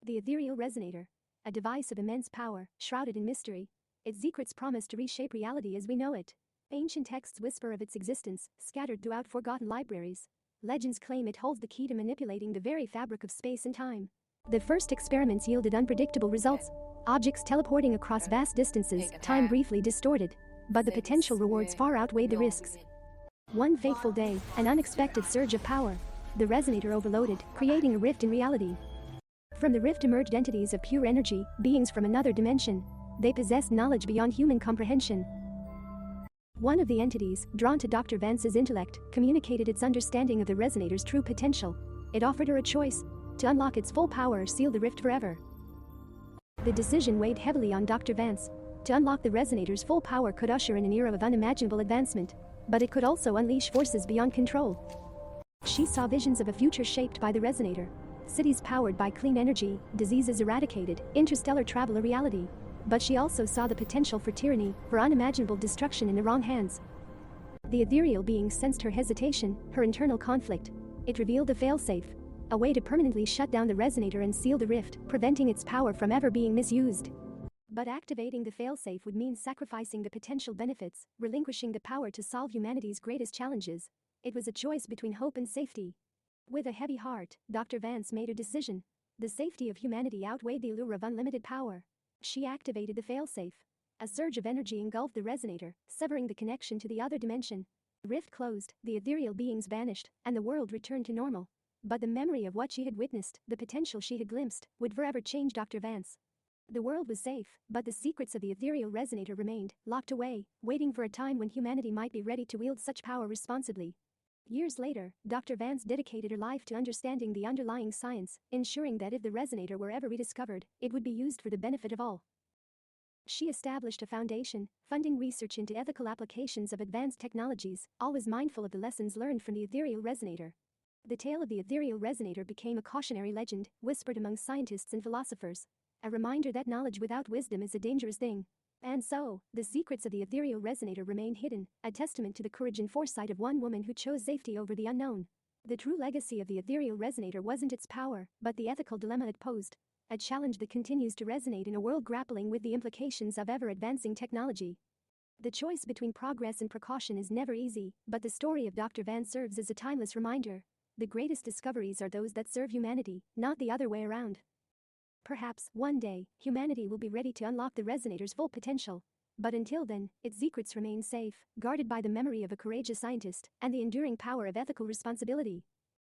The Ethereal Resonator. A device of immense power, shrouded in mystery. Its secrets promise to reshape reality as we know it. Ancient texts whisper of its existence, scattered throughout forgotten libraries. Legends claim it holds the key to manipulating the very fabric of space and time. The first experiments yielded unpredictable results. Objects teleporting across vast distances, time briefly distorted. But the potential rewards far outweighed the risks. One fateful day, an unexpected surge of power. The resonator overloaded, creating a rift in reality. From the rift emerged entities of pure energy, beings from another dimension. They possessed knowledge beyond human comprehension. One of the entities, drawn to Dr. Vance's intellect, communicated its understanding of the resonator's true potential. It offered her a choice: to unlock its full power or seal the rift forever. The decision weighed heavily on Dr. Vance. To unlock the resonator's full power could usher in an era of unimaginable advancement, but it could also unleash forces beyond control. She saw visions of a future shaped by the resonator. Cities powered by clean energy, diseases eradicated, interstellar travel a reality. But she also saw the potential for tyranny, for unimaginable destruction in the wrong hands. The ethereal being sensed her hesitation, her internal conflict. It revealed a failsafe, a way to permanently shut down the resonator and seal the rift, preventing its power from ever being misused. But activating the failsafe would mean sacrificing the potential benefits, relinquishing the power to solve humanity's greatest challenges. It was a choice between hope and safety. With a heavy heart, Dr. Vance made a decision. The safety of humanity outweighed the allure of unlimited power. She activated the failsafe. A surge of energy engulfed the resonator, severing the connection to the other dimension. The rift closed, the ethereal beings vanished, and the world returned to normal. But the memory of what she had witnessed, the potential she had glimpsed, would forever change Dr. Vance. The world was safe, but the secrets of the ethereal resonator remained, locked away, waiting for a time when humanity might be ready to wield such power responsibly. Years later, Dr. Vance dedicated her life to understanding the underlying science, ensuring that if the resonator were ever rediscovered, it would be used for the benefit of all. She established a foundation, funding research into ethical applications of advanced technologies, always mindful of the lessons learned from the ethereal resonator. The tale of the ethereal resonator became a cautionary legend, whispered among scientists and philosophers. A reminder that knowledge without wisdom is a dangerous thing. And so, the secrets of the ethereal resonator remain hidden, a testament to the courage and foresight of one woman who chose safety over the unknown. The true legacy of the ethereal resonator wasn't its power, but the ethical dilemma it posed. A challenge that continues to resonate in a world grappling with the implications of ever-advancing technology. The choice between progress and precaution is never easy, but the story of Dr. Vance serves as a timeless reminder. The greatest discoveries are those that serve humanity, not the other way around. Perhaps, one day, humanity will be ready to unlock the resonator's full potential. But until then, its secrets remain safe, guarded by the memory of a courageous scientist and the enduring power of ethical responsibility.